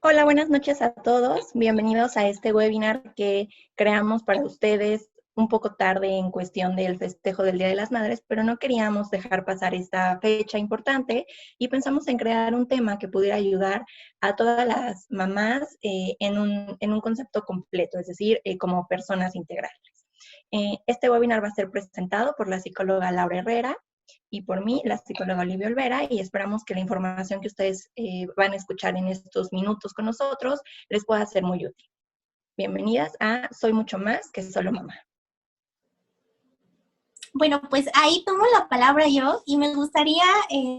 Hola, buenas noches a todos. Bienvenidos a este webinar que creamos para ustedes un poco tarde en cuestión del festejo del Día de las Madres, pero no queríamos dejar pasar esta fecha importante y pensamos en crear un tema que pudiera ayudar a todas las mamás en un concepto completo, es decir, como personas integrales. Este webinar va a ser presentado por la psicóloga Laura Herrera y por mí, la psicóloga Olivia Olvera, y esperamos que la información que ustedes van a escuchar en estos minutos con nosotros les pueda ser muy útil. Bienvenidas a Soy Mucho Más que Solo Mamá. Bueno, pues ahí tomo la palabra yo y me gustaría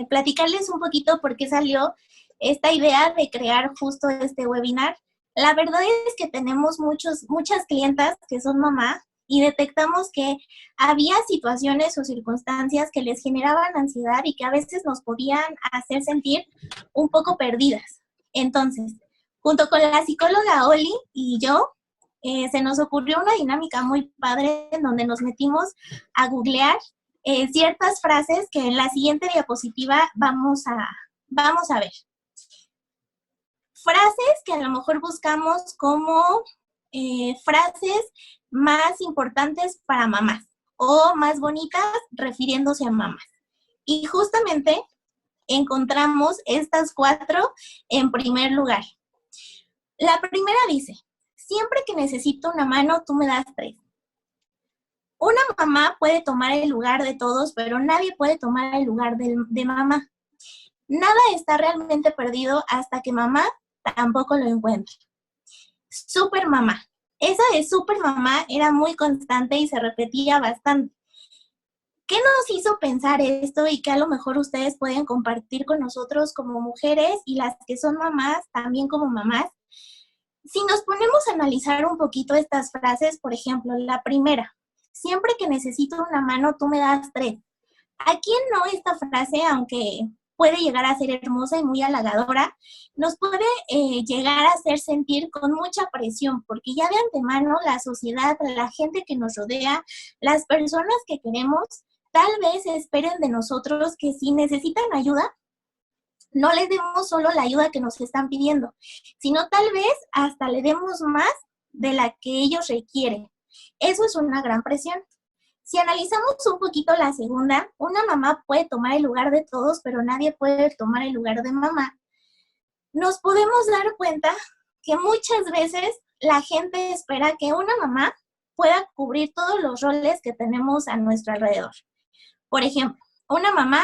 platicarles un poquito por qué salió esta idea de crear justo este webinar. La verdad es que tenemos muchas clientas que son mamá y detectamos que había situaciones o circunstancias que les generaban ansiedad y que a veces nos podían hacer sentir un poco perdidas. Entonces, junto con la psicóloga Oli y yo, se nos ocurrió una dinámica muy padre en donde nos metimos a googlear ciertas frases que en la siguiente diapositiva vamos a ver. Frases que a lo mejor buscamos como frases más importantes para mamás o más bonitas refiriéndose a mamás. Y justamente encontramos estas 4 en primer lugar. La primera dice, siempre que necesito una mano, tú me das 3. Una mamá puede tomar el lugar de todos, pero nadie puede tomar el lugar de mamá. Nada está realmente perdido hasta que mamá tampoco lo encuentre. Super mamá. Esa de super mamá era muy constante y se repetía bastante. ¿Qué nos hizo pensar esto y que a lo mejor ustedes pueden compartir con nosotros como mujeres y las que son mamás también como mamás? Si nos ponemos a analizar un poquito estas frases, por ejemplo, la primera, siempre que necesito una mano, tú me das 3. ¿A quién no esta frase, aunque puede llegar a ser hermosa y muy halagadora, nos puede llegar a hacer sentir con mucha presión? Porque ya de antemano la sociedad, la gente que nos rodea, las personas que queremos, tal vez esperen de nosotros que si necesitan ayuda, no les demos solo la ayuda que nos están pidiendo, sino tal vez hasta le demos más de la que ellos requieren. Eso es una gran presión. Si analizamos un poquito la segunda, una mamá puede tomar el lugar de todos, pero nadie puede tomar el lugar de mamá. Nos podemos dar cuenta que muchas veces la gente espera que una mamá pueda cubrir todos los roles que tenemos a nuestro alrededor. Por ejemplo, una mamá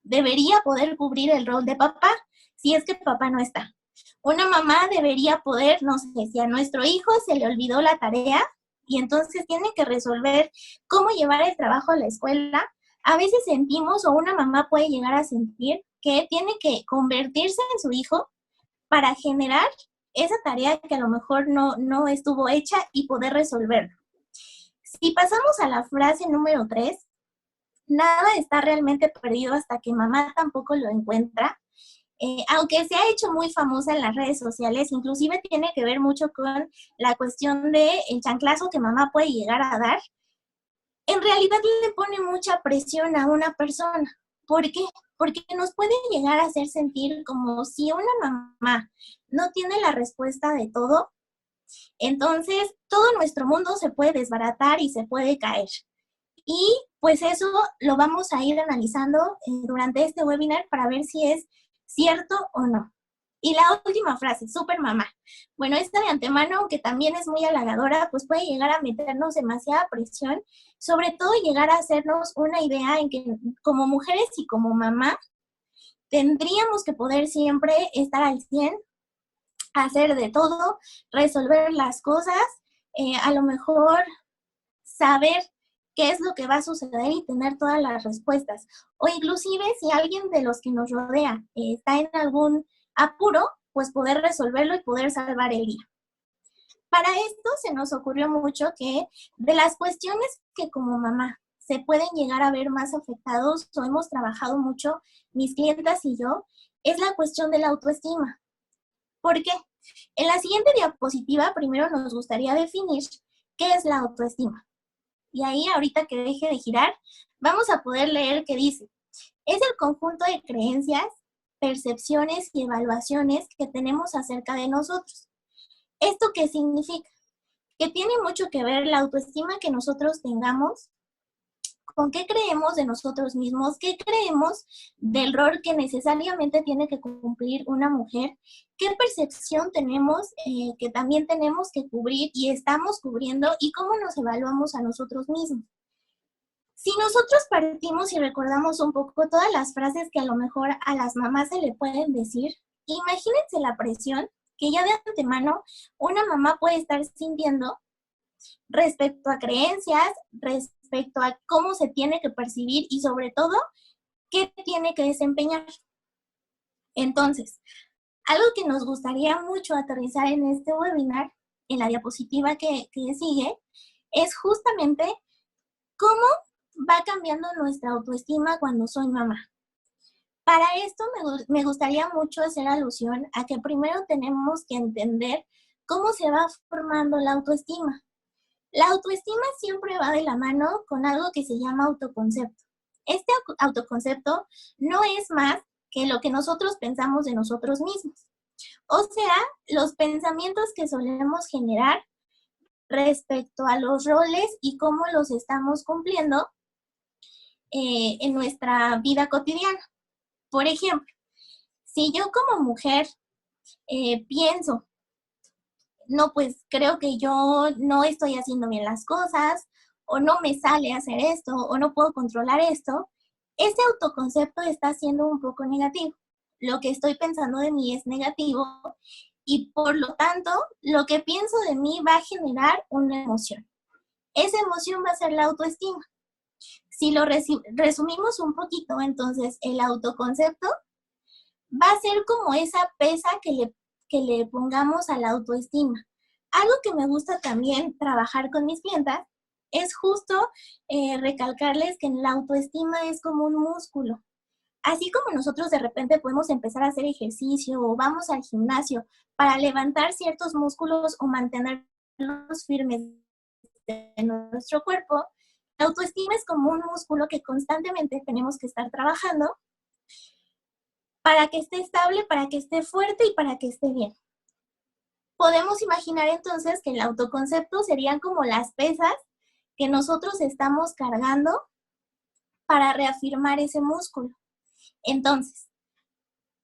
debería poder cubrir el rol de papá si es que papá no está. Una mamá debería poder, no sé, si a nuestro hijo se le olvidó la tarea y entonces tiene que resolver cómo llevar el trabajo a la escuela, a veces sentimos o una mamá puede llegar a sentir que tiene que convertirse en su hijo para generar esa tarea que a lo mejor no estuvo hecha y poder resolverlo. Si pasamos a la frase número 3, nada está realmente perdido hasta que mamá tampoco lo encuentra. Aunque se ha hecho muy famosa en las redes sociales, inclusive tiene que ver mucho con la cuestión del chanclazo que mamá puede llegar a dar, en realidad le pone mucha presión a una persona. ¿Por qué? Porque nos puede llegar a hacer sentir como si una mamá no tiene la respuesta de todo, entonces todo nuestro mundo se puede desbaratar y se puede caer. Y pues eso lo vamos a ir analizando durante este webinar para ver si es cierto o no. Y la última frase, super mamá. Bueno, esta de antemano, aunque también es muy halagadora, pues puede llegar a meternos demasiada presión, sobre todo llegar a hacernos una idea en que como mujeres y como mamá, tendríamos que poder siempre estar al 100, hacer de todo, resolver las cosas, a lo mejor saber qué es lo que va a suceder y tener todas las respuestas. O inclusive si alguien de los que nos rodea está en algún apuro, pues poder resolverlo y poder salvar el día. Para esto se nos ocurrió mucho que de las cuestiones que como mamá se pueden llegar a ver más afectados o hemos trabajado mucho mis clientas y yo, es la cuestión de la autoestima. ¿Por qué? En la siguiente diapositiva primero nos gustaría definir qué es la autoestima. Y ahí, ahorita que deje de girar, vamos a poder leer que dice, es el conjunto de creencias percepciones y evaluaciones que tenemos acerca de nosotros. ¿Esto qué significa? Que tiene mucho que ver la autoestima que nosotros tengamos con qué creemos de nosotros mismos, qué creemos del rol que necesariamente tiene que cumplir una mujer, qué percepción tenemos que también tenemos que cubrir y estamos cubriendo y cómo nos evaluamos a nosotros mismos. Si nosotros partimos y recordamos un poco todas las frases que a lo mejor a las mamás se le pueden decir, imagínense la presión que ya de antemano una mamá puede estar sintiendo respecto a creencias, respecto a cómo se tiene que percibir y sobre todo, qué tiene que desempeñar. Entonces, algo que nos gustaría mucho aterrizar en este webinar, en la diapositiva que sigue, es justamente cómo va cambiando nuestra autoestima cuando soy mamá. Para esto me gustaría mucho hacer alusión a que primero tenemos que entender cómo se va formando la autoestima. La autoestima siempre va de la mano con algo que se llama autoconcepto. Este autoconcepto no es más que lo que nosotros pensamos de nosotros mismos. O sea, los pensamientos que solemos generar respecto a los roles y cómo los estamos cumpliendo en nuestra vida cotidiana. Por ejemplo, si yo como mujer pienso, no, pues creo que yo no estoy haciendo bien las cosas, o no me sale hacer esto, o no puedo controlar esto, ese autoconcepto está siendo un poco negativo. Lo que estoy pensando de mí es negativo y por lo tanto, lo que pienso de mí va a generar una emoción. Esa emoción va a ser la autoestima. Si lo resumimos un poquito, entonces el autoconcepto va a ser como esa pesa que le pongamos a la autoestima. Algo que me gusta también trabajar con mis clientas es justo recalcarles que la autoestima es como un músculo. Así como nosotros de repente podemos empezar a hacer ejercicio o vamos al gimnasio para levantar ciertos músculos o mantenerlos firmes en nuestro cuerpo, la autoestima es como un músculo que constantemente tenemos que estar trabajando para que esté estable, para que esté fuerte y para que esté bien. Podemos imaginar entonces que el autoconcepto serían como las pesas que nosotros estamos cargando para reafirmar ese músculo. Entonces,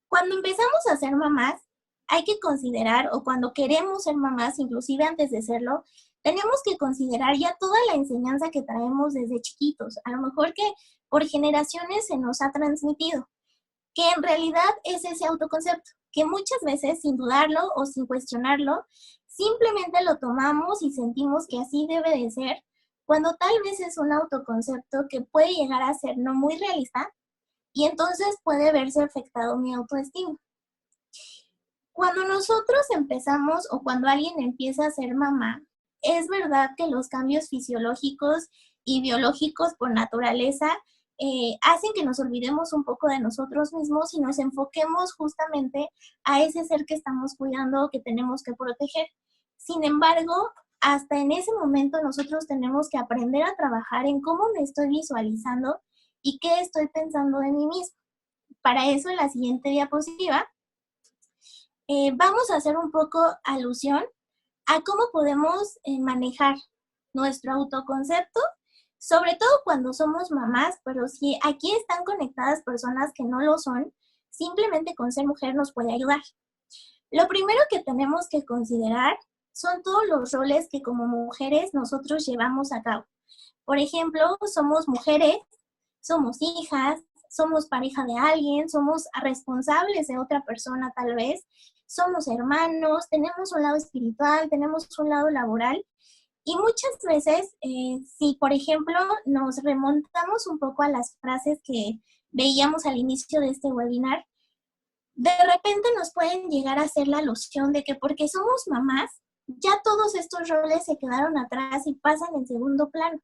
cuando empezamos a ser mamás, hay que considerar, o cuando queremos ser mamás, inclusive antes de serlo, tenemos que considerar ya toda la enseñanza que traemos desde chiquitos, a lo mejor que por generaciones se nos ha transmitido, que en realidad es ese autoconcepto, que muchas veces sin dudarlo o sin cuestionarlo, simplemente lo tomamos y sentimos que así debe de ser, cuando tal vez es un autoconcepto que puede llegar a ser no muy realista y entonces puede verse afectado mi autoestima. Cuando nosotros empezamos o cuando alguien empieza a ser mamá, es verdad que los cambios fisiológicos y biológicos por naturaleza hacen que nos olvidemos un poco de nosotros mismos y nos enfoquemos justamente a ese ser que estamos cuidando o que tenemos que proteger. Sin embargo, hasta en ese momento nosotros tenemos que aprender a trabajar en cómo me estoy visualizando y qué estoy pensando de mí mismo. Para eso, en la siguiente diapositiva, vamos a hacer un poco alusión a cómo podemos manejar nuestro autoconcepto, sobre todo cuando somos mamás, pero si aquí están conectadas personas que no lo son, simplemente con ser mujer nos puede ayudar. Lo primero que tenemos que considerar son todos los roles que como mujeres nosotros llevamos a cabo. Por ejemplo, somos mujeres, somos hijas, somos pareja de alguien, somos responsables de otra persona tal vez, somos hermanos, tenemos un lado espiritual, tenemos un lado laboral. Y muchas veces, si por ejemplo nos remontamos un poco a las frases que veíamos al inicio de este webinar, de repente nos pueden llegar a hacer la alusión de que porque somos mamás, ya todos estos roles se quedaron atrás y pasan en segundo plano.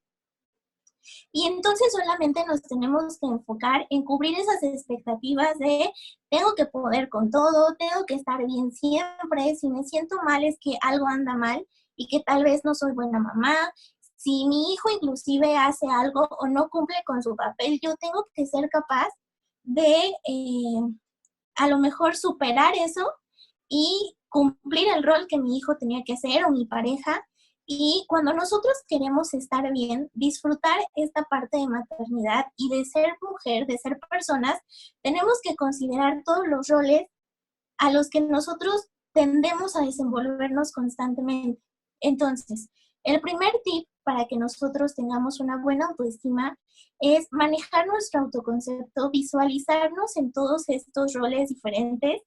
Y entonces solamente nos tenemos que enfocar en cubrir esas expectativas de tengo que poder con todo, tengo que estar bien siempre, si me siento mal es que algo anda mal y que tal vez no soy buena mamá. Si mi hijo inclusive hace algo o no cumple con su papel, yo tengo que ser capaz de a lo mejor superar eso y cumplir el rol que mi hijo tenía que hacer o mi pareja. Y cuando nosotros queremos estar bien, disfrutar esta parte de maternidad y de ser mujer, de ser personas, tenemos que considerar todos los roles a los que nosotros tendemos a desenvolvernos constantemente. Entonces, el primer tip para que nosotros tengamos una buena autoestima es manejar nuestro autoconcepto, visualizarnos en todos estos roles diferentes.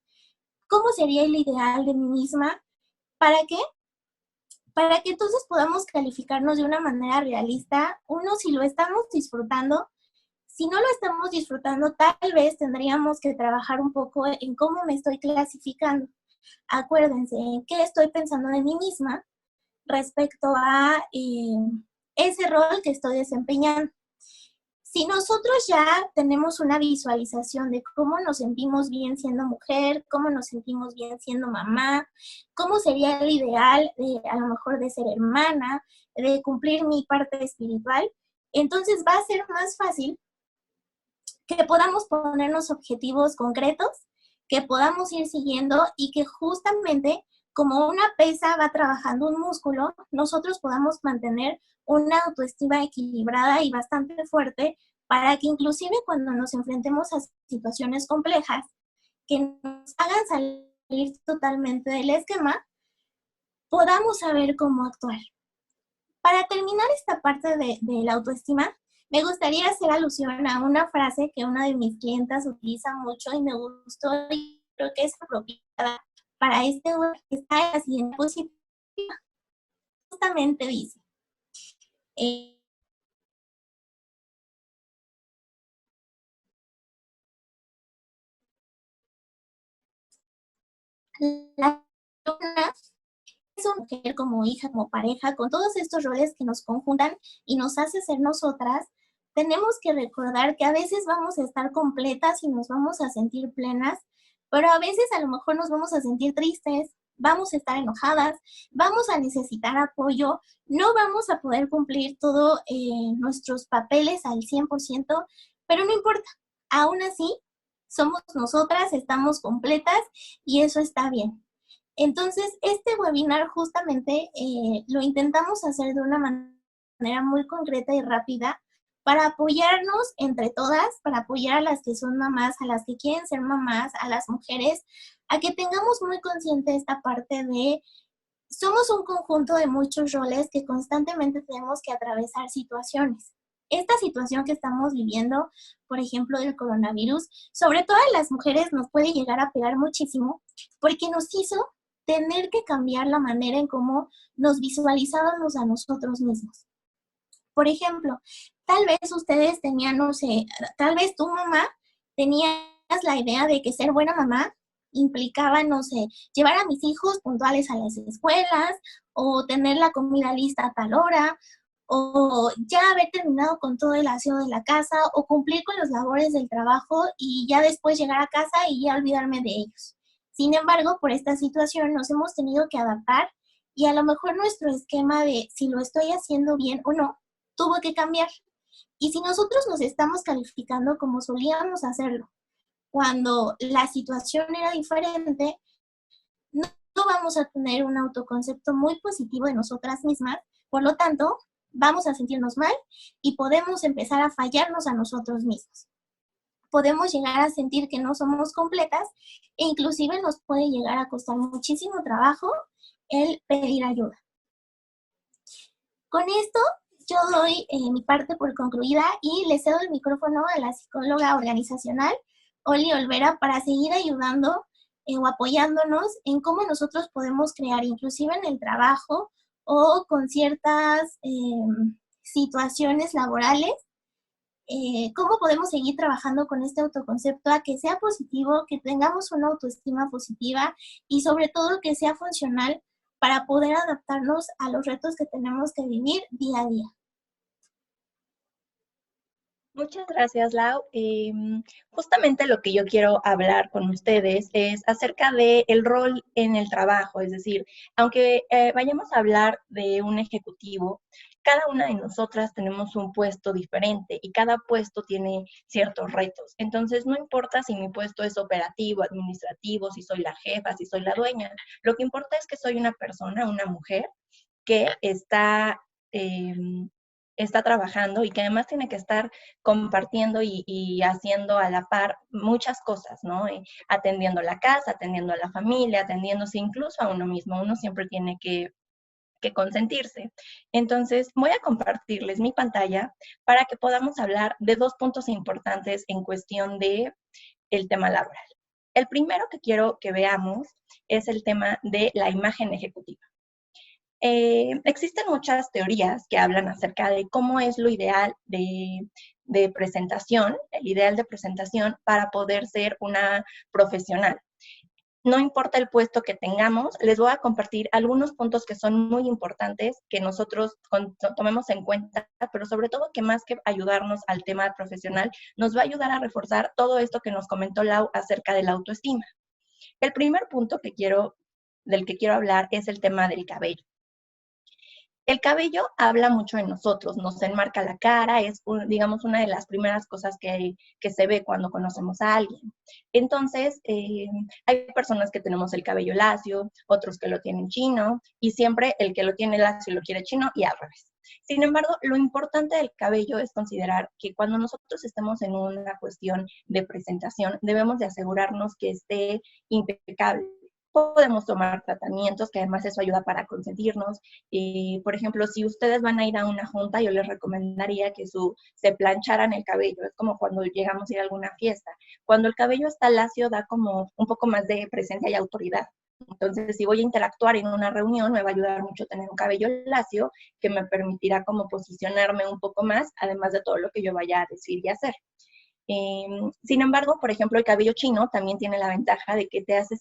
¿Cómo sería el ideal de mí misma? ¿Para qué? Para que entonces podamos calificarnos de una manera realista. Uno, si lo estamos disfrutando. Si no lo estamos disfrutando, tal vez tendríamos que trabajar un poco en cómo me estoy clasificando. Acuérdense, en qué estoy pensando de mí misma respecto a ese rol que estoy desempeñando. Si nosotros ya tenemos una visualización de cómo nos sentimos bien siendo mujer, cómo nos sentimos bien siendo mamá, cómo sería el ideal a lo mejor de ser hermana, de cumplir mi parte espiritual, entonces va a ser más fácil que podamos ponernos objetivos concretos, que podamos ir siguiendo y que justamente como una pesa va trabajando un músculo, nosotros podamos mantener una autoestima equilibrada y bastante fuerte para que inclusive cuando nos enfrentemos a situaciones complejas que nos hagan salir totalmente del esquema, podamos saber cómo actuar. Para terminar esta parte de la autoestima, me gustaría hacer alusión a una frase que una de mis clientas utiliza mucho y me gustó y creo que es apropiada para este web que está en la siguiente posición. Justamente dice, eh, la persona es una mujer como hija, como pareja, con todos estos roles que nos conjuntan y nos hace ser nosotras, tenemos que recordar que a veces vamos a estar completas y nos vamos a sentir plenas, pero a veces a lo mejor nos vamos a sentir tristes, vamos a estar enojadas, vamos a necesitar apoyo, no vamos a poder cumplir todos nuestros papeles al 100%, pero no importa, aún así somos nosotras, estamos completas y eso está bien. Entonces, este webinar justamente lo intentamos hacer de una manera muy concreta y rápida para apoyarnos entre todas, para apoyar a las que son mamás, a las que quieren ser mamás, a las mujeres, a que tengamos muy consciente esta parte de somos un conjunto de muchos roles que constantemente tenemos que atravesar situaciones. Esta situación que estamos viviendo, por ejemplo, del coronavirus, sobre todo a las mujeres nos puede llegar a pegar muchísimo porque nos hizo tener que cambiar la manera en cómo nos visualizábamos a nosotros mismos. Por ejemplo, tal vez ustedes tenían, no sé, tal vez tu mamá tenías la idea de que ser buena mamá implicaba, no sé, llevar a mis hijos puntuales a las escuelas o tener la comida lista a tal hora o ya haber terminado con todo el aseo de la casa o cumplir con los labores del trabajo y ya después llegar a casa y ya olvidarme de ellos. Sin embargo, por esta situación nos hemos tenido que adaptar y a lo mejor nuestro esquema de si lo estoy haciendo bien o no tuvo que cambiar. Y si nosotros nos estamos calificando como solíamos hacerlo, cuando la situación era diferente, no, no vamos a tener un autoconcepto muy positivo de nosotras mismas, por lo tanto, vamos a sentirnos mal y podemos empezar a fallarnos a nosotros mismos. Podemos llegar a sentir que no somos completas e inclusive nos puede llegar a costar muchísimo trabajo el pedir ayuda. Con esto yo doy mi parte por concluida y le cedo el micrófono a la psicóloga organizacional, Oli Olvera, para seguir ayudando o apoyándonos en cómo nosotros podemos crear, inclusive en el trabajo o con ciertas situaciones laborales, cómo podemos seguir trabajando con este autoconcepto a que sea positivo, que tengamos una autoestima positiva y sobre todo que sea funcional para poder adaptarnos a los retos que tenemos que vivir día a día. Muchas gracias, Lau. Justamente lo que yo quiero hablar con ustedes es acerca del rol en el trabajo, es decir, aunque vayamos a hablar de un ejecutivo, cada una de nosotras tenemos un puesto diferente y cada puesto tiene ciertos retos. Entonces, no importa si mi puesto es operativo, administrativo, si soy la jefa, si soy la dueña. Lo que importa es que soy una persona, una mujer, que eh, está trabajando y que además tiene que estar compartiendo y haciendo a la par muchas cosas, ¿no? Atendiendo la casa, atendiendo a la familia, atendiéndose incluso a uno mismo. Uno siempre tiene que consentirse. Entonces, voy a compartirles mi pantalla para que podamos hablar de dos puntos importantes en cuestión de el tema laboral. El primero que quiero que veamos es el tema de la imagen ejecutiva. Existen muchas teorías que hablan acerca de cómo es lo ideal de presentación, el ideal de presentación para poder ser una profesional. No importa el puesto que tengamos, les voy a compartir algunos puntos que son muy importantes que nosotros tomemos en cuenta, pero sobre todo que más que ayudarnos al tema profesional, nos va a ayudar a reforzar todo esto que nos comentó Lau acerca de la autoestima. El primer punto del que quiero hablar es el tema del cabello. El cabello habla mucho de nosotros, nos enmarca la cara, es, digamos, una de las primeras cosas que se ve cuando conocemos a alguien. Entonces, hay personas que tenemos el cabello lacio, otros que lo tienen chino, y siempre el que lo tiene lacio lo quiere chino y al revés. Sin embargo, lo importante del cabello es considerar que cuando nosotros estemos en una cuestión de presentación, debemos de asegurarnos que esté impecable. Podemos tomar tratamientos, que además eso ayuda para consentirnos. Por ejemplo, si ustedes van a ir a una junta, yo les recomendaría que se plancharan el cabello. Es como cuando llegamos a ir a alguna fiesta. Cuando el cabello está lacio, da como un poco más de presencia y autoridad. Entonces, si voy a interactuar en una reunión, me va a ayudar mucho tener un cabello lacio que me permitirá como posicionarme un poco más, además de todo lo que yo vaya a decir y hacer. Sin embargo, por ejemplo, el cabello chino también tiene la ventaja de que te hace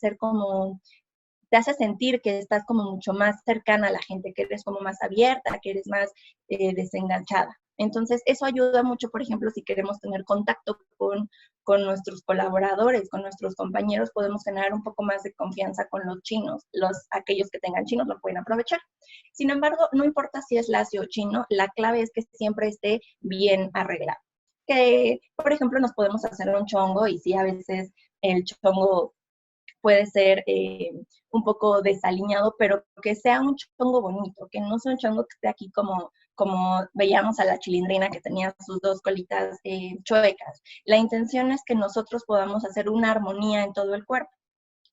sentir que estás como mucho más cercana a la gente, que eres como más abierta, que eres más desenganchada. Entonces, eso ayuda mucho, por ejemplo, si queremos tener contacto con nuestros colaboradores, con nuestros compañeros, podemos generar un poco más de confianza con los chinos. Aquellos que tengan chinos lo pueden aprovechar. Sin embargo, no importa si es lacio o chino, la clave es que siempre esté bien arreglado. Que, por ejemplo, nos podemos hacer un chongo y sí, a veces el chongo puede ser un poco desaliñado, pero que sea un chongo bonito, que no sea un chongo que esté aquí como veíamos a la Chilindrina que tenía sus dos colitas chuecas. La intención es que nosotros podamos hacer una armonía en todo el cuerpo.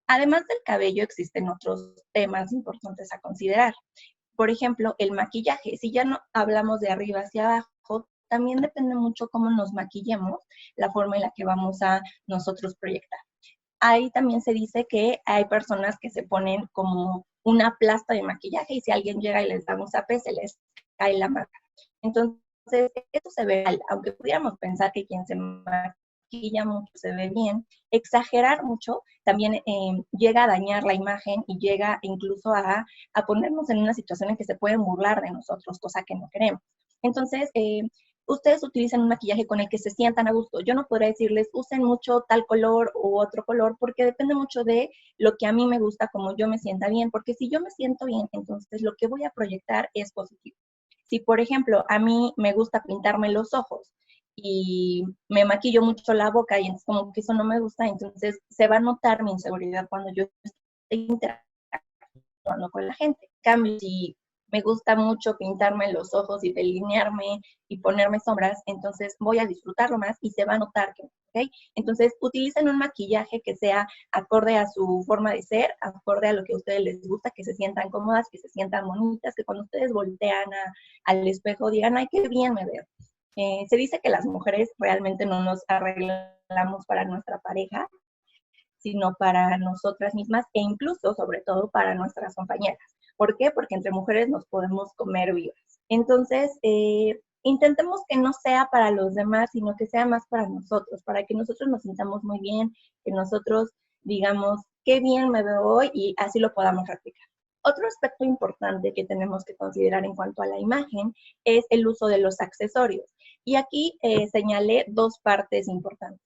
Además del cabello, existen otros temas importantes a considerar. Por ejemplo, el maquillaje. Si ya no hablamos de arriba hacia abajo, también depende mucho cómo nos maquillemos, la forma en la que vamos a nosotros proyectar. Ahí también se dice que hay personas que se ponen como una plasta de maquillaje y si alguien llega y les da un zape, se les cae la máscara. Entonces, esto se ve mal, aunque pudiéramos pensar que quien se maquilla mucho se ve bien, exagerar mucho también llega a dañar la imagen y llega incluso a ponernos en una situación en que se pueden burlar de nosotros, cosa que no queremos. Entonces, ustedes utilizan un maquillaje con el que se sientan a gusto. Yo no podría decirles, usen mucho tal color u otro color, porque depende mucho de lo que a mí me gusta, como yo me sienta bien, porque si yo me siento bien, entonces lo que voy a proyectar es positivo. Si, por ejemplo, a mí me gusta pintarme los ojos y me maquillo mucho la boca y entonces como que eso no me gusta, entonces se va a notar mi inseguridad cuando yo estoy interactuando con la gente. En cambio, si me gusta mucho pintarme los ojos y delinearme y ponerme sombras, entonces voy a disfrutarlo más y se va a notar que, ¿ok? Entonces, utilicen un maquillaje que sea acorde a su forma de ser, acorde a lo que a ustedes les gusta, que se sientan cómodas, que se sientan bonitas, que cuando ustedes voltean al espejo digan, ay, qué bien me veo. Se dice que las mujeres realmente no nos arreglamos para nuestra pareja, sino para nosotras mismas e incluso, sobre todo, para nuestras compañeras. ¿Por qué? Porque entre mujeres nos podemos comer vivas. Entonces, intentemos que no sea para los demás, sino que sea más para nosotros, para que nosotros nos sintamos muy bien, que nosotros digamos, qué bien me veo hoy y así lo podamos replicar. Otro aspecto importante que tenemos que considerar en cuanto a la imagen es el uso de los accesorios. Y aquí señalé dos partes importantes.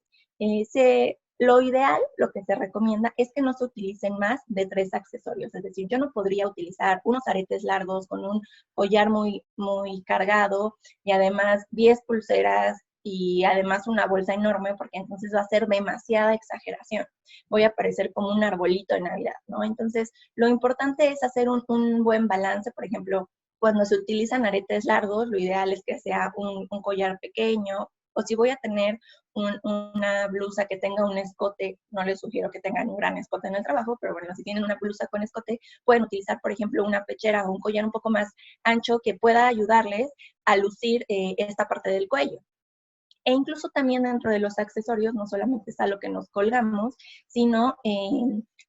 Lo ideal, lo que se recomienda, es que no se utilicen más de 3 accesorios. Es decir, yo no podría utilizar unos aretes largos con un collar muy, muy cargado y además 10 pulseras y además una bolsa enorme, porque entonces va a ser demasiada exageración. Voy a parecer como un arbolito de Navidad, ¿no? Entonces, lo importante es hacer un buen balance. Por ejemplo, cuando se utilizan aretes largos, lo ideal es que sea un collar pequeño, o si voy a tener una blusa que tenga un escote, no les sugiero que tengan un gran escote en el trabajo, pero bueno, si tienen una blusa con escote, pueden utilizar, por ejemplo, una pechera o un collar un poco más ancho que pueda ayudarles a lucir esta parte del cuello. E incluso también dentro de los accesorios no solamente está lo que nos colgamos, sino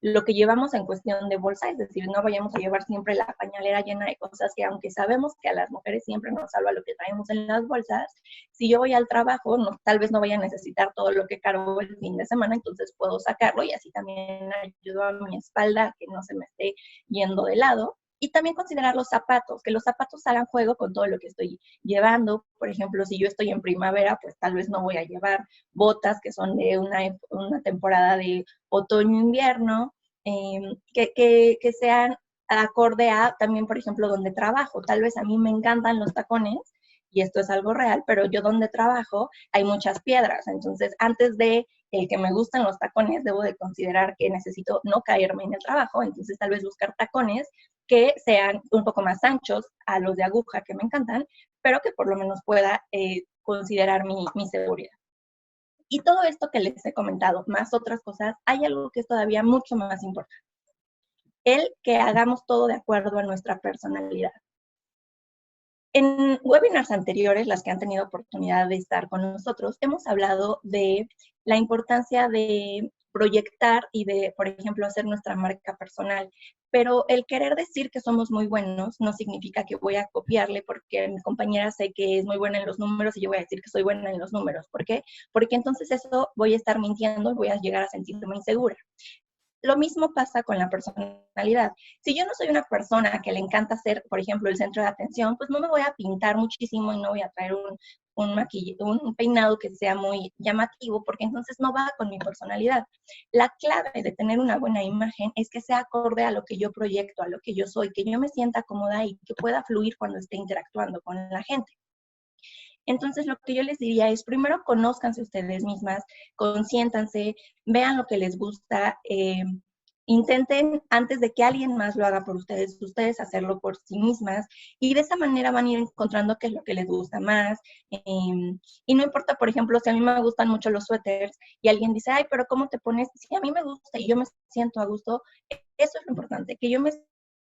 lo que llevamos en cuestión de bolsa, es decir, no vayamos a llevar siempre la pañalera llena de cosas que, aunque sabemos que a las mujeres siempre nos salva lo que traemos en las bolsas, si yo voy al trabajo, no, tal vez no voy a necesitar todo lo que cargo el fin de semana, entonces puedo sacarlo y así también ayudo a mi espalda a que no se me esté yendo de lado. Y también considerar los zapatos, que los zapatos hagan juego con todo lo que estoy llevando. Por ejemplo, si yo estoy en primavera, pues tal vez no voy a llevar botas que son de una temporada de otoño-invierno, que sean acorde a también, por ejemplo, donde trabajo. Tal vez a mí me encantan los tacones, y esto es algo real, pero yo donde trabajo hay muchas piedras. Entonces, antes de el que me gustan los tacones, debo de considerar que necesito no caerme en el trabajo, entonces tal vez buscar tacones que sean un poco más anchos a los de aguja que me encantan, pero que por lo menos pueda considerar mi seguridad. Y todo esto que les he comentado, más otras cosas, hay algo que es todavía mucho más importante. El que hagamos todo de acuerdo a nuestra personalidad. En webinars anteriores, las que han tenido oportunidad de estar con nosotros, hemos hablado de la importancia de proyectar y de, por ejemplo, hacer nuestra marca personal. Pero el querer decir que somos muy buenos no significa que voy a copiarle porque mi compañera sé que es muy buena en los números y yo voy a decir que soy buena en los números. ¿Por qué? Porque entonces eso voy a estar mintiendo y voy a llegar a sentirme insegura. Lo mismo pasa con la personalidad. Si yo no soy una persona que le encanta ser, por ejemplo, el centro de atención, pues no me voy a pintar muchísimo y no voy a traer un peinado que sea muy llamativo, porque entonces no va con mi personalidad. La clave de tener una buena imagen es que sea acorde a lo que yo proyecto, a lo que yo soy, que yo me sienta cómoda y que pueda fluir cuando esté interactuando con la gente. Entonces, lo que yo les diría es, primero, conózcanse ustedes mismas, consiéntanse, vean lo que les gusta, intenten, antes de que alguien más lo haga por ustedes, ustedes hacerlo por sí mismas, y de esa manera van a ir encontrando qué es lo que les gusta más. Y no importa, por ejemplo, si a mí me gustan mucho los suéteres y alguien dice, ay, pero ¿cómo te pones? Si a mí me gusta y yo me siento a gusto, eso es lo importante, que yo me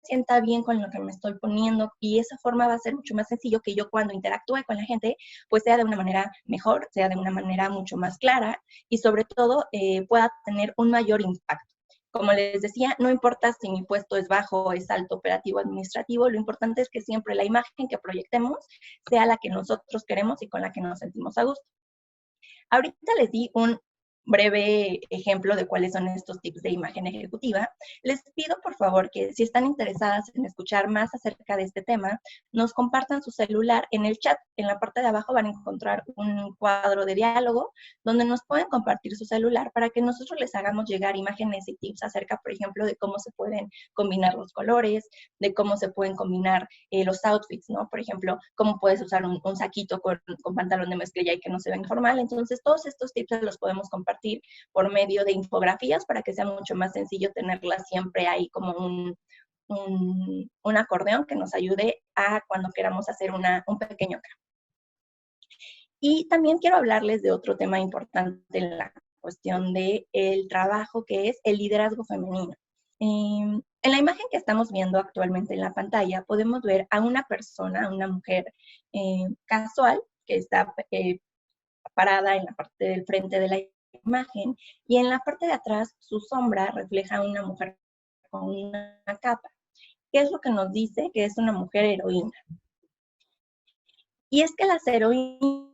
sienta bien con lo que me estoy poniendo, y esa forma va a ser mucho más sencillo que yo cuando interactúe con la gente, pues sea de una manera mejor, sea de una manera mucho más clara y sobre todo pueda tener un mayor impacto. Como les decía, no importa si mi puesto es bajo, es alto, operativo, administrativo, lo importante es que siempre la imagen que proyectemos sea la que nosotros queremos y con la que nos sentimos a gusto. Ahorita les di un breve ejemplo de cuáles son estos tips de imagen ejecutiva. Les pido, por favor, que si están interesadas en escuchar más acerca de este tema, nos compartan su celular en el chat. En la parte de abajo van a encontrar un cuadro de diálogo donde nos pueden compartir su celular para que nosotros les hagamos llegar imágenes y tips acerca, por ejemplo, de cómo se pueden combinar los colores, de cómo se pueden combinar los outfits, ¿no? Por ejemplo, cómo puedes usar un saquito con pantalón de mezclilla y que no se vea informal. Entonces, todos estos tips los podemos compartir por medio de infografías para que sea mucho más sencillo tenerlas siempre ahí como un acordeón que nos ayude a cuando queramos hacer un pequeño cambio. Y también quiero hablarles de otro tema importante en la cuestión del trabajo, que es el liderazgo femenino. En la imagen que estamos viendo actualmente en la pantalla, podemos ver a una persona, a una mujer casual, que está parada en la parte del frente de la imagen, y en la parte de atrás su sombra refleja a una mujer con una capa. ¿Qué es lo que nos dice? Que es una mujer heroína. Y es que las heroínas,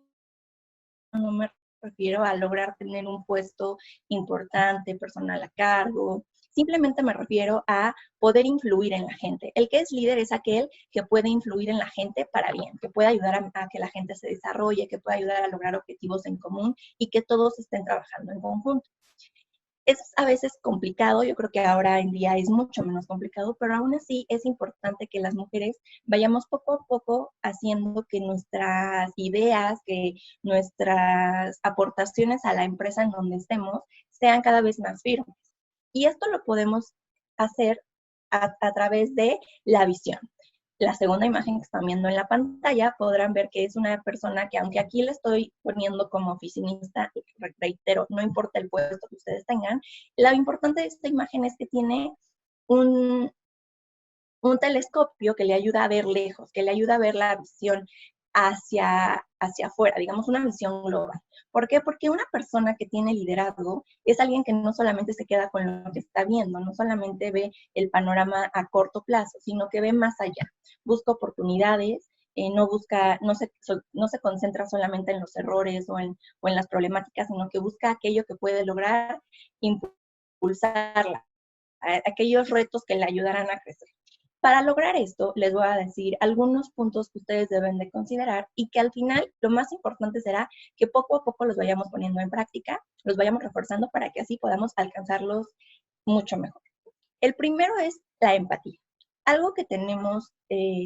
no me refiero a lograr tener un puesto importante, personal a cargo, Simplemente me refiero a poder influir en la gente. El que es líder es aquel que puede influir en la gente para bien, que puede ayudar a que la gente se desarrolle, que puede ayudar a lograr objetivos en común y que todos estén trabajando en conjunto. Es a veces complicado, yo creo que ahora en día es mucho menos complicado, pero aún así es importante que las mujeres vayamos poco a poco haciendo que nuestras ideas, que nuestras aportaciones a la empresa en donde estemos sean cada vez más firmes. Y esto lo podemos hacer a través de la visión. La segunda imagen que están viendo en la pantalla podrán ver que es una persona que, aunque aquí le estoy poniendo como oficinista, reitero, no importa el puesto que ustedes tengan, lo importante de esta imagen es que tiene un, un telescopio que le ayuda a ver lejos, que le ayuda a ver la visión hacia afuera, digamos una visión global. ¿Por qué? Porque una persona que tiene liderazgo es alguien que no solamente se queda con lo que está viendo, no solamente ve el panorama a corto plazo, sino que ve más allá, busca oportunidades, no se concentra solamente en los errores o en las problemáticas, sino que busca aquello que puede lograr impulsarla, aquellos retos que le ayudarán a crecer. Para lograr esto, les voy a decir algunos puntos que ustedes deben de considerar y que al final lo más importante será que poco a poco los vayamos poniendo en práctica, los vayamos reforzando para que así podamos alcanzarlos mucho mejor. El primero es la empatía. Algo que tenemos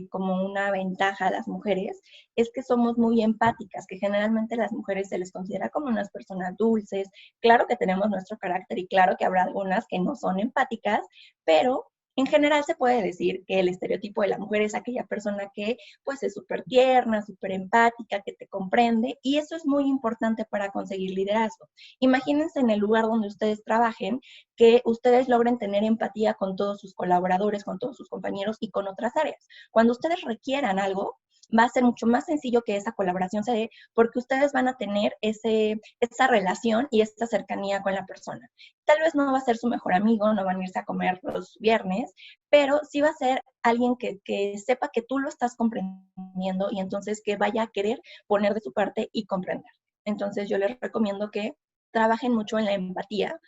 como una ventaja las mujeres es que somos muy empáticas, que generalmente las mujeres se les considera como unas personas dulces. Claro que tenemos nuestro carácter y claro que habrá algunas que no son empáticas, pero en general se puede decir que el estereotipo de la mujer es aquella persona que pues es súper tierna, súper empática, que te comprende, y eso es muy importante para conseguir liderazgo. Imagínense en el lugar donde ustedes trabajen, que ustedes logren tener empatía con todos sus colaboradores, con todos sus compañeros y con otras áreas. Cuando ustedes requieran algo, va a ser mucho más sencillo que esa colaboración se dé porque ustedes van a tener esa relación y esa cercanía con la persona. Tal vez no va a ser su mejor amigo, no van a irse a comer los viernes, pero sí va a ser alguien que sepa que tú lo estás comprendiendo y entonces que vaya a querer poner de su parte y comprender. Entonces yo les recomiendo que trabajen mucho en la empatía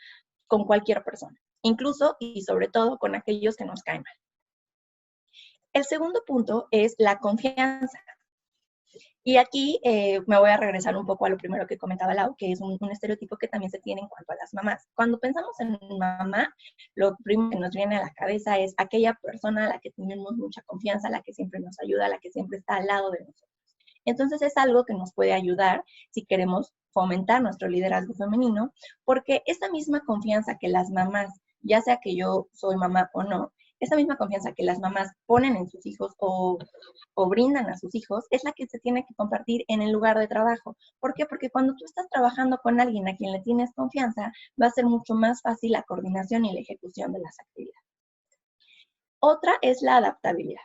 con cualquier persona, incluso y sobre todo con aquellos que nos caen mal. El segundo punto es la confianza. Y aquí me voy a regresar un poco a lo primero que comentaba Lau, que es un estereotipo que también se tiene en cuanto a las mamás. Cuando pensamos en mamá, lo primero que nos viene a la cabeza es aquella persona a la que tenemos mucha confianza, a la que siempre nos ayuda, a la que siempre está al lado de nosotros. Entonces es algo que nos puede ayudar si queremos fomentar nuestro liderazgo femenino, porque esa misma confianza que las mamás, ya sea que yo soy mamá o no, esa misma confianza que las mamás ponen en sus hijos o brindan a sus hijos, es la que se tiene que compartir en el lugar de trabajo. ¿Por qué? Porque cuando tú estás trabajando con alguien a quien le tienes confianza, va a ser mucho más fácil la coordinación y la ejecución de las actividades. Otra es la adaptabilidad.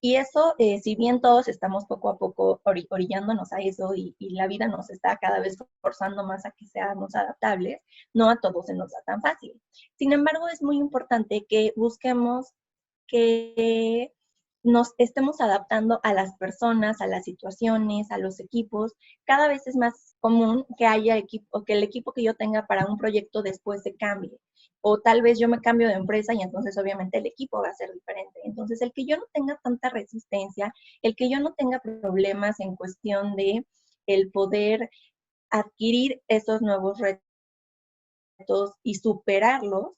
Y eso, si bien todos estamos poco a poco orillándonos a eso y la vida nos está cada vez forzando más a que seamos adaptables, no a todos se nos da tan fácil. Sin embargo, es muy importante que busquemos que nos estemos adaptando a las personas, a las situaciones, a los equipos. Cada vez es más común que haya equipo, que el equipo que yo tenga para un proyecto después se cambie. O tal vez yo me cambio de empresa y entonces obviamente el equipo va a ser diferente. Entonces el que yo no tenga tanta resistencia, el que yo no tenga problemas en cuestión de el poder adquirir esos nuevos retos y superarlos,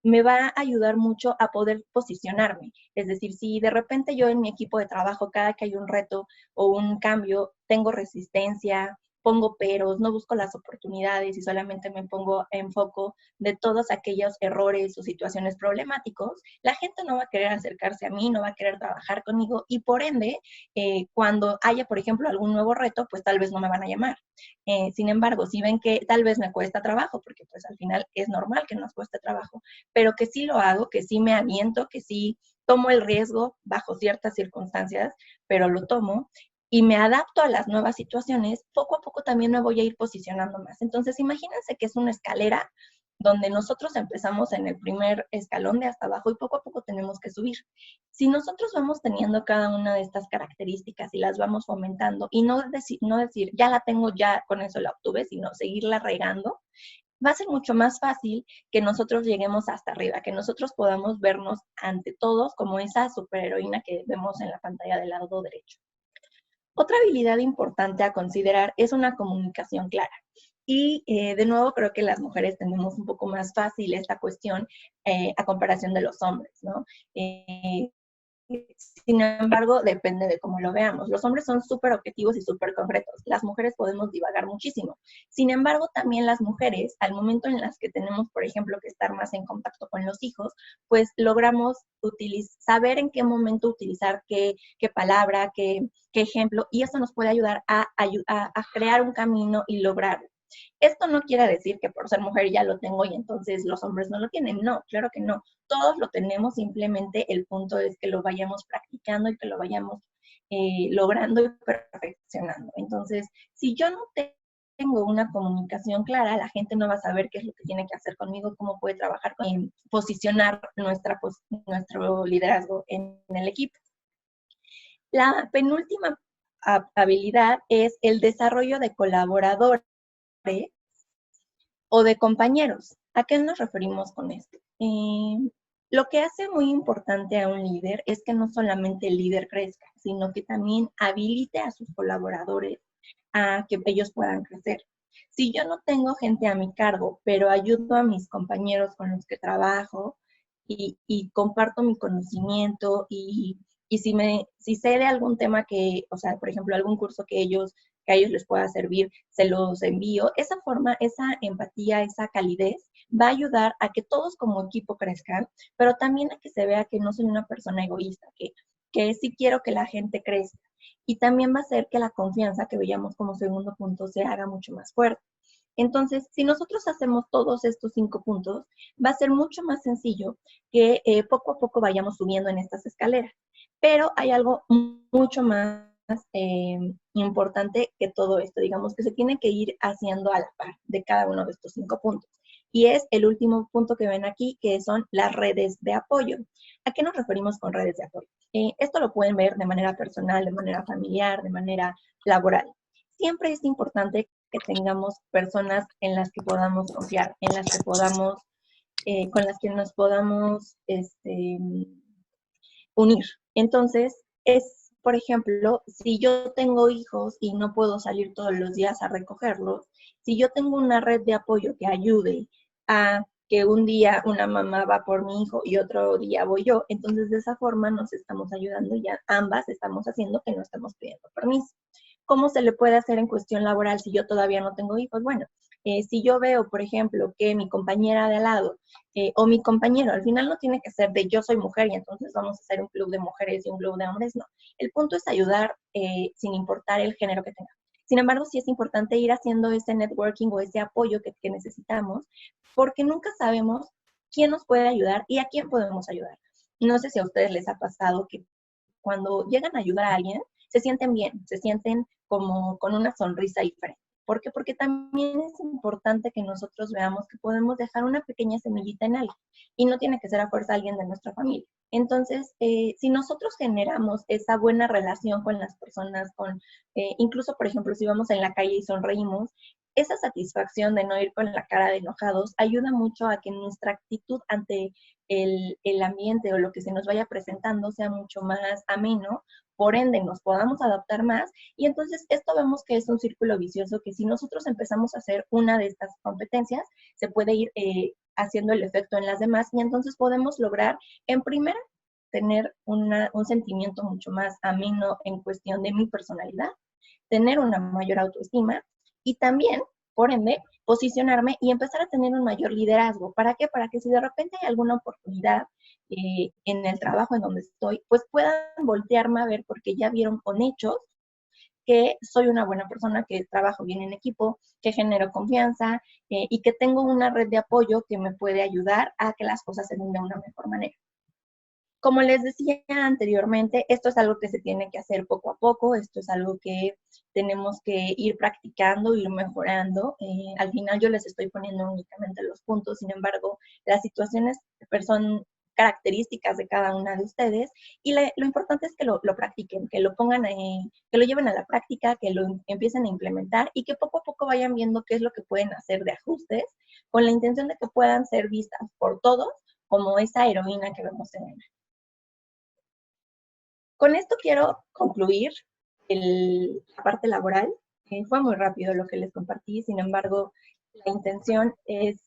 me va a ayudar mucho a poder posicionarme. Es decir, si de repente yo en mi equipo de trabajo, cada que hay un reto o un cambio, tengo resistencia, pongo peros, no busco las oportunidades y solamente me pongo en foco de todos aquellos errores o situaciones problemáticos, la gente no va a querer acercarse a mí, no va a querer trabajar conmigo y por ende, cuando haya, por ejemplo, algún nuevo reto, pues tal vez no me van a llamar. Sin embargo, si ven que tal vez me cuesta trabajo, porque pues al final es normal que nos cueste trabajo, pero que sí lo hago, que sí me aviento, que sí tomo el riesgo bajo ciertas circunstancias, pero lo tomo y me adapto a las nuevas situaciones, poco a poco también me voy a ir posicionando más. Entonces, imagínense que es una escalera donde nosotros empezamos en el primer escalón de hasta abajo y poco a poco tenemos que subir. Si nosotros vamos teniendo cada una de estas características y las vamos fomentando y no decir, ya la tengo, ya con eso la obtuve, sino seguirla regando, va a ser mucho más fácil que nosotros lleguemos hasta arriba, que nosotros podamos vernos ante todos como esa superheroína que vemos en la pantalla del lado derecho. Otra habilidad importante a considerar es una comunicación clara. Y de nuevo creo que las mujeres tenemos un poco más fácil esta cuestión a comparación de los hombres, ¿no? Sin embargo, depende de cómo lo veamos. Los hombres son súper objetivos y súper concretos. Las mujeres podemos divagar muchísimo. Sin embargo, también las mujeres, al momento en las que tenemos, por ejemplo, que estar más en contacto con los hijos, pues logramos saber en qué momento utilizar qué palabra, qué ejemplo, y eso nos puede ayudar a crear un camino y lograrlo. Esto no quiere decir que por ser mujer ya lo tengo y entonces los hombres no lo tienen. No, claro que no. Todos lo tenemos, simplemente el punto es que lo vayamos practicando y que lo vayamos logrando y perfeccionando. Entonces, si yo no tengo una comunicación clara, la gente no va a saber qué es lo que tiene que hacer conmigo, cómo puede trabajar en posicionar nuestro liderazgo en el equipo. La penúltima habilidad es el desarrollo de colaboradores o de compañeros. ¿A qué nos referimos con esto? Lo que hace muy importante a un líder es que no solamente el líder crezca, sino que también habilite a sus colaboradores a que ellos puedan crecer. Si yo no tengo gente a mi cargo, pero ayudo a mis compañeros con los que trabajo y comparto mi conocimiento y si sé de algún tema que, o sea, por ejemplo, algún curso que a ellos les pueda servir, se los envío. Esa forma, esa empatía, esa calidez va a ayudar a que todos como equipo crezcan, pero también a que se vea que no soy una persona egoísta, que sí quiero que la gente crezca. Y también va a hacer que la confianza que veíamos como segundo punto se haga mucho más fuerte. Entonces, si nosotros hacemos todos estos 5 puntos, va a ser mucho más sencillo que poco a poco vayamos subiendo en estas escaleras. Pero hay algo mucho más importante que todo esto, digamos, que se tiene que ir haciendo a la par de cada uno de estos 5 puntos. Y es el último punto que ven aquí, que son las redes de apoyo. ¿A qué nos referimos con redes de apoyo? Esto lo pueden ver de manera personal, de manera familiar, de manera laboral. Siempre es importante que tengamos personas en las que podamos confiar, en las que podamos, con las que nos podamos unir. Entonces, por ejemplo, si yo tengo hijos y no puedo salir todos los días a recogerlos, si yo tengo una red de apoyo que ayude a que un día una mamá va por mi hijo y otro día voy yo, entonces de esa forma nos estamos ayudando y ya ambas estamos haciendo que no estamos pidiendo permiso. ¿Cómo se le puede hacer en cuestión laboral si yo todavía no tengo hijos? Bueno, si yo veo, por ejemplo, que mi compañera de al lado o mi compañero, al final no tiene que ser de yo soy mujer y entonces vamos a hacer un club de mujeres y un club de hombres, no. El punto es ayudar sin importar el género que tenga. Sin embargo, sí es importante ir haciendo ese networking o ese apoyo que necesitamos, porque nunca sabemos quién nos puede ayudar y a quién podemos ayudar. No sé si a ustedes les ha pasado que cuando llegan a ayudar a alguien, se sienten bien, se sienten como con una sonrisa diferente. ¿Por qué? Porque también es importante que nosotros veamos que podemos dejar una pequeña semillita en alguien y no tiene que ser a fuerza alguien de nuestra familia. Entonces, si nosotros generamos esa buena relación con las personas, incluso, por ejemplo, si vamos en la calle y sonreímos, esa satisfacción de no ir con la cara de enojados ayuda mucho a que nuestra actitud ante el ambiente o lo que se nos vaya presentando sea mucho más ameno, por ende nos podamos adaptar más y entonces esto vemos que es un círculo vicioso que si nosotros empezamos a hacer una de estas competencias, se puede ir haciendo el efecto en las demás y entonces podemos lograr en primera tener un sentimiento mucho más ameno en cuestión de mi personalidad, tener una mayor autoestima y también, por ende, posicionarme y empezar a tener un mayor liderazgo. ¿Para qué? Para que si de repente hay alguna oportunidad en el trabajo en donde estoy, pues puedan voltearme a ver porque ya vieron con hechos que soy una buena persona, que trabajo bien en equipo, que genero confianza y que tengo una red de apoyo que me puede ayudar a que las cosas se den de una mejor manera. Como les decía anteriormente, esto es algo que se tiene que hacer poco a poco, esto es algo que tenemos que ir practicando, ir mejorando. Al final yo les estoy poniendo únicamente los puntos, sin embargo, las situaciones son características de cada una de ustedes y lo importante es que lo practiquen, que lo pongan, que lo lleven a la práctica, que lo empiecen a implementar y que poco a poco vayan viendo qué es lo que pueden hacer de ajustes con la intención de que puedan ser vistas por todos como esa heroína que vemos en ella. Con esto quiero concluir la parte laboral. Fue muy rápido lo que les compartí, sin embargo, la intención es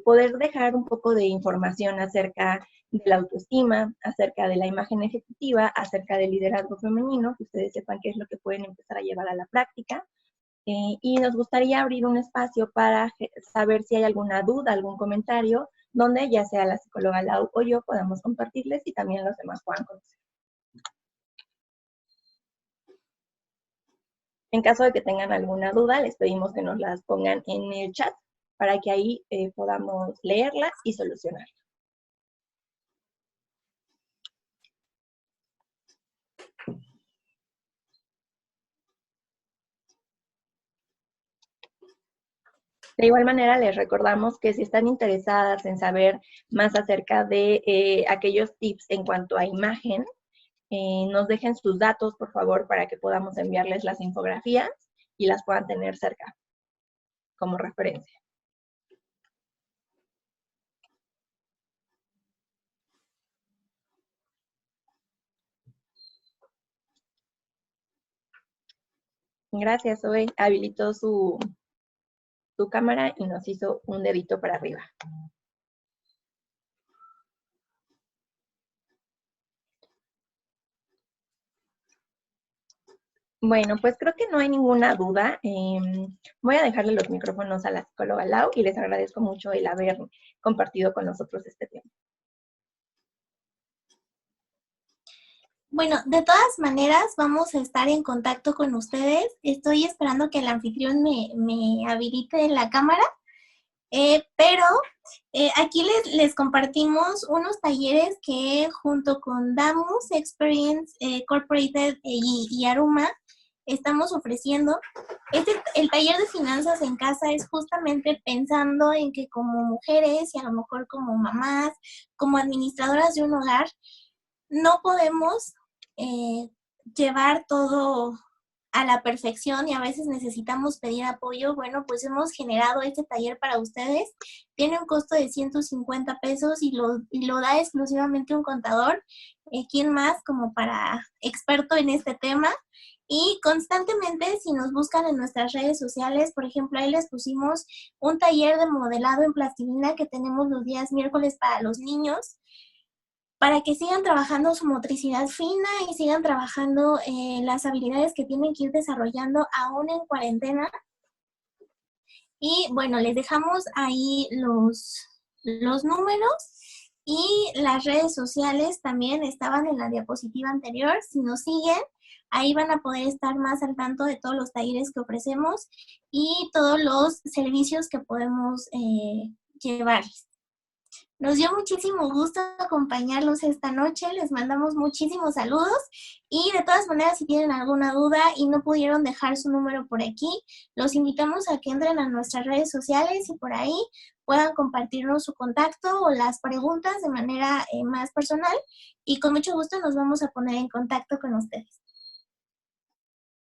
poder dejar un poco de información acerca de la autoestima, acerca de la imagen ejecutiva, acerca del liderazgo femenino, que ustedes sepan qué es lo que pueden empezar a llevar a la práctica. Y nos gustaría abrir un espacio para saber si hay alguna duda, algún comentario, donde ya sea la psicóloga Lau o yo podamos compartirles y también los demás puedan conocer. En caso de que tengan alguna duda, les pedimos que nos las pongan en el chat para que ahí podamos leerlas y solucionarlas. De igual manera, les recordamos que si están interesadas en saber más acerca de aquellos tips en cuanto a imagen, nos dejen sus datos, por favor, para que podamos enviarles las infografías y las puedan tener cerca como referencia. Gracias, Zoe. Habilitó su cámara y nos hizo un dedito para arriba. Bueno, pues creo que no hay ninguna duda. Voy a dejarle los micrófonos a la psicóloga Lau y les agradezco mucho el haber compartido con nosotros este tema. Bueno, de todas maneras vamos a estar en contacto con ustedes. Estoy esperando que el anfitrión me habilite la cámara, pero aquí les compartimos unos talleres que junto con Damus Experience Corporated y Aruma estamos ofreciendo. El taller de finanzas en casa es justamente pensando en que como mujeres y a lo mejor como mamás, como administradoras de un hogar, no podemos llevar todo a la perfección y a veces necesitamos pedir apoyo. Bueno, pues hemos generado este taller para ustedes. Tiene un costo de 150 pesos y lo da exclusivamente un contador. ¿Quién más como para experto en este tema? Y constantemente, si nos buscan en nuestras redes sociales, por ejemplo, ahí les pusimos un taller de modelado en plastilina que tenemos los días miércoles para los niños, para que sigan trabajando su motricidad fina y sigan trabajando las habilidades que tienen que ir desarrollando aún en cuarentena. Y bueno, les dejamos ahí los números y las redes sociales también estaban en la diapositiva anterior. Si nos siguen, ahí van a poder estar más al tanto de todos los talleres que ofrecemos y todos los servicios que podemos llevarles. Nos dio muchísimo gusto acompañarlos esta noche, les mandamos muchísimos saludos y de todas maneras si tienen alguna duda y no pudieron dejar su número por aquí, los invitamos a que entren a nuestras redes sociales y por ahí puedan compartirnos su contacto o las preguntas de manera más personal y con mucho gusto nos vamos a poner en contacto con ustedes.